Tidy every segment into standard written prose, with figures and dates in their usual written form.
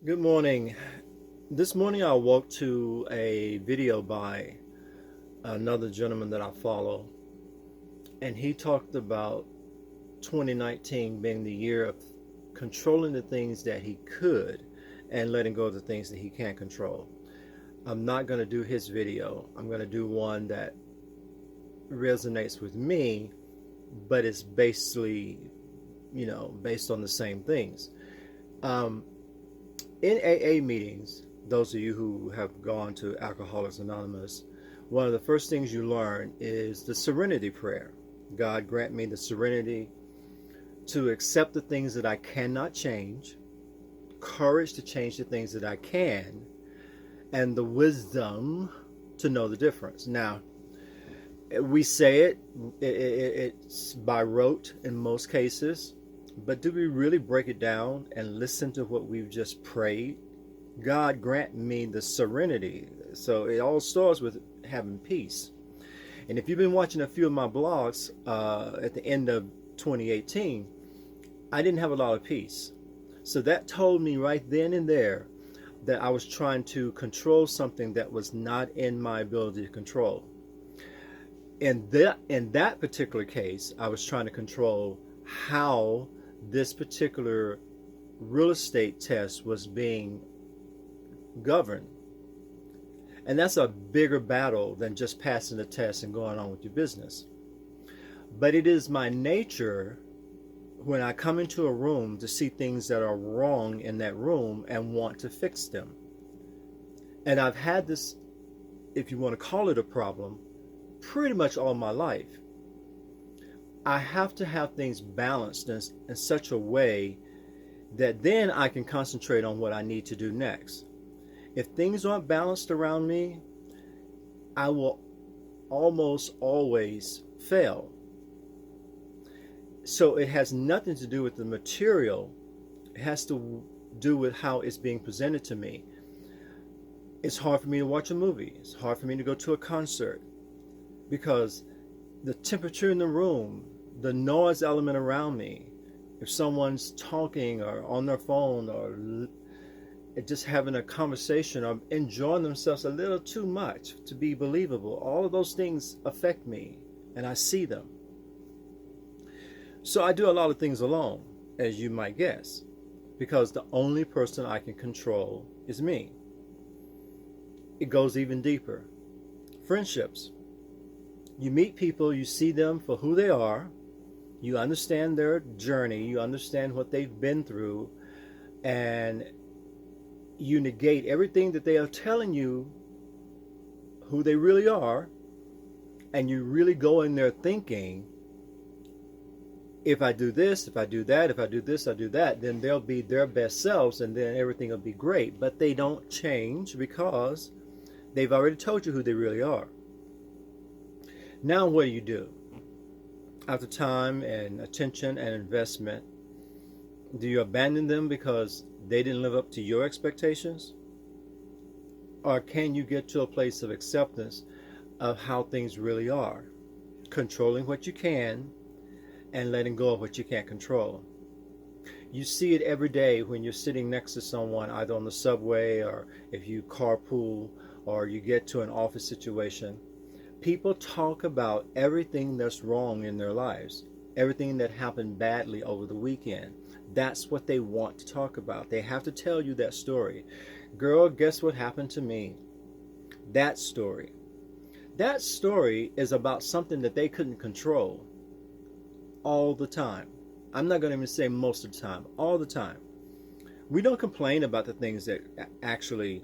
Good morning. This morning I woke to a video by another gentleman that I follow, and he talked about 2019 being the year of controlling the things that he could and letting go of the things that he can't control. I'm not going to do his video. I'm going to do one that resonates with me, but it's basically, based on the same things. Um, in AA meetings, those of you who have gone to Alcoholics Anonymous, one of the first things you learn is the Serenity Prayer. God grant me the serenity to accept the things that I cannot change, courage to change the things that I can, and the wisdom to know the difference. Now, we say it's by rote in most cases, but do we really break it down and listen to what we've just prayed? God grant me the serenity. So it all starts with having peace. And if you've been watching a few of my blogs at the end of 2018, I didn't have a lot of peace. So that told me right then and there that I was trying to control something that was not in my ability to control. In that particular case, I was trying to control how this particular real estate test was being governed. And that's a bigger battle than just passing the test and going on with your business. But it is my nature when I come into a room to see things that are wrong in that room and want to fix them. And I've had this, if you want to call it a problem, pretty much all my life. I have to have things balanced in such a way that then I can concentrate on what I need to do next. If things aren't balanced around me, I will almost always fail. So it has nothing to do with the material. It has to do with how it's being presented to me. It's hard for me to watch a movie. It's hard for me to go to a concert because the temperature in the room, the noise element around me, if someone's talking or on their phone or just having a conversation or enjoying themselves a little too much to be believable, all of those things affect me and I see them. So I do a lot of things alone, as you might guess, because the only person I can control is me. It goes even deeper. Friendships. You meet people, you see them for who they are, you understand their journey, you understand what they've been through, and you negate everything that they are telling you who they really are, and you really go in there thinking, if I do this, if I do that, if I do this, I do that, then they'll be their best selves and then everything will be great. But they don't change because they've already told you who they really are. Now what do? After time and attention and investment, do you abandon them because they didn't live up to your expectations? Or can you get to a place of acceptance of how things really are, controlling what you can and letting go of what you can't control? You see it every day when you're sitting next to someone, either on the subway or if you carpool or you get to an office situation. People talk about everything that's wrong in their lives, everything that happened badly over the weekend. That's what they want to talk about. They have to tell you that story. Girl, guess what happened to me? That story. That story is about something that they couldn't control all the time. I'm not going to even say most of the time, all the time. We don't complain about the things that actually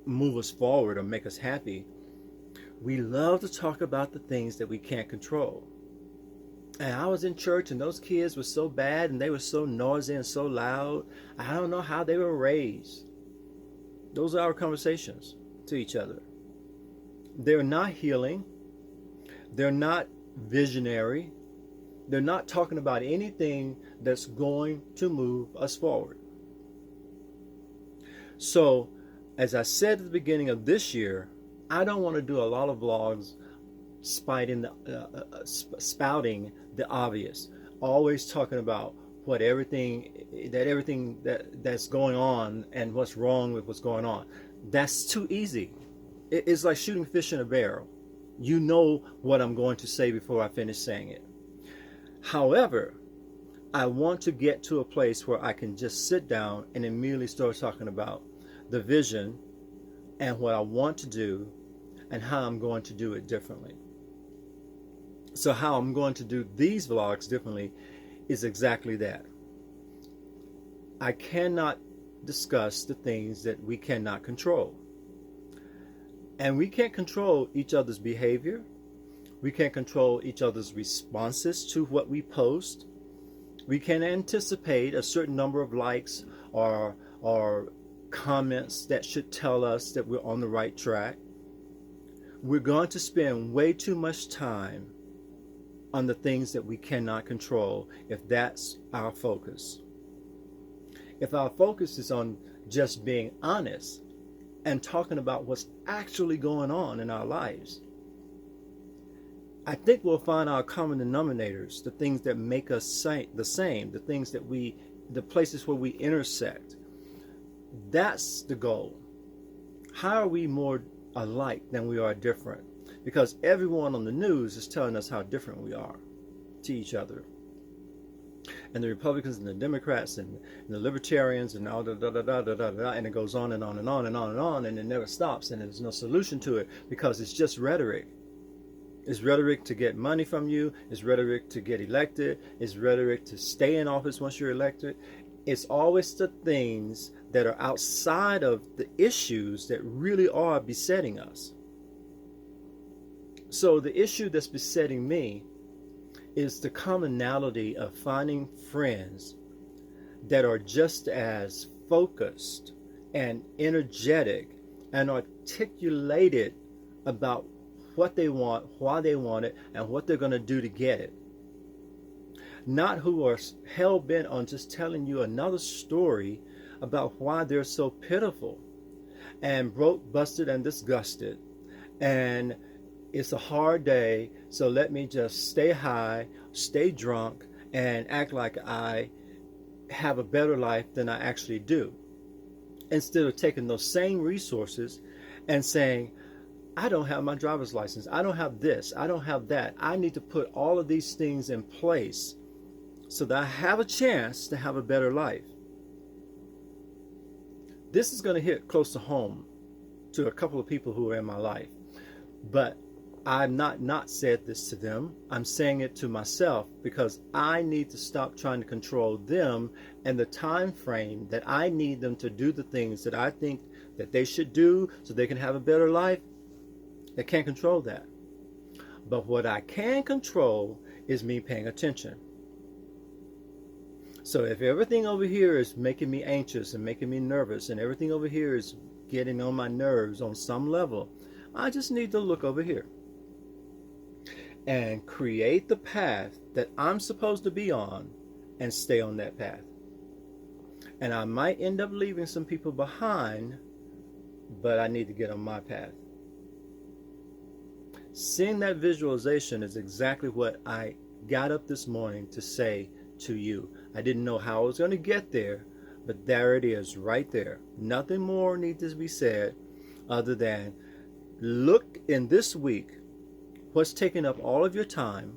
move us forward or make us happy. We love to talk about the things that we can't control. And I was in church and those kids were so bad and they were so noisy and so loud. I don't know how they were raised. Those are our conversations to each other. They're not healing. They're not visionary. They're not talking about anything that's going to move us forward. So, as I said at the beginning of this year, I don't want to do a lot of vlogs spouting the obvious, always talking about everything that's going on and what's wrong with what's going on. That's too easy. It's like shooting fish in a barrel. You know what I'm going to say before I finish saying it. However, I want to get to a place where I can just sit down and immediately start talking about the vision and what I want to do and how I'm going to do it differently. So how I'm going to do these vlogs differently is exactly that. I cannot discuss the things that we cannot control. And we can't control each other's behavior. We can't control each other's responses to what we post. We can anticipate a certain number of likes or comments that should tell us that we're on the right track. We're going to spend way too much time on the things that we cannot control if that's our focus. If our focus is on just being honest and talking about what's actually going on in our lives, I think we'll find our common denominators, the things that make us the same, the places where we intersect. That's the goal. How are we more alike than we are different? Because everyone on the news is telling us how different we are to each other. And the Republicans and the Democrats and the Libertarians and all and it goes on and on and on and on and on, and it never stops, and there's no solution to it because it's just rhetoric. It's rhetoric to get money from you. It's rhetoric to get elected. It's rhetoric to stay in office once you're elected. It's always the things that are outside of the issues that really are besetting us. So the issue that's besetting me is the commonality of finding friends that are just as focused and energetic and articulated about what they want, why they want it, and what they're going to do to get it. Not who are hell-bent on just telling you another story about why they're so pitiful and broke, busted, and disgusted. And it's a hard day, so let me just stay high, stay drunk, and act like I have a better life than I actually do. Instead of taking those same resources and saying, I don't have my driver's license. I don't have this. I don't have that. I need to put all of these things in place so that I have a chance to have a better life. This is going to hit close to home to a couple of people who are in my life. But I've not said this to them. I'm saying it to myself because I need to stop trying to control them and the time frame that I need them to do the things that I think that they should do so they can have a better life. They can't control that. But what I can control is me paying attention. So if everything over here is making me anxious and making me nervous and everything over here is getting on my nerves on some level, I just need to look over here and create the path that I'm supposed to be on and stay on that path. And I might end up leaving some people behind, but I need to get on my path. Seeing that visualization is exactly what I got up this morning to say to you. I didn't know how I was going to get there, but there it is right there. Nothing more needs to be said other than look in this week what's taking up all of your time,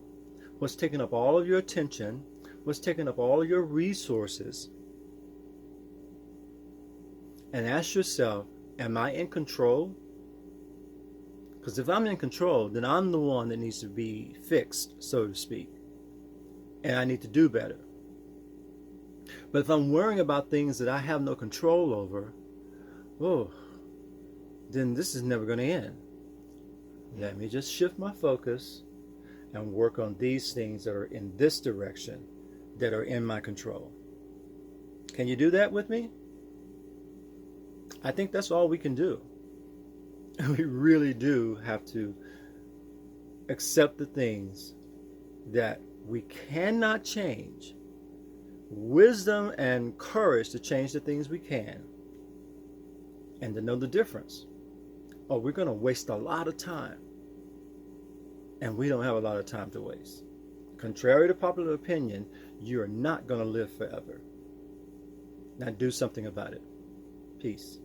what's taking up all of your attention, what's taking up all of your resources, and ask yourself, am I in control? Because if I'm in control, then I'm the one that needs to be fixed, so to speak. And I need to do better. But if I'm worrying about things that I have no control over, then this is never going to end. Let me just shift my focus and work on these things that are in this direction, that are in my control. Can you do that with me? I think that's all we can do. We really do have to accept the things that we cannot change. Wisdom and courage to change the things we can. And to know the difference. Or we're going to waste a lot of time. And we don't have a lot of time to waste. Contrary to popular opinion, you're not going to live forever. Now do something about it. Peace.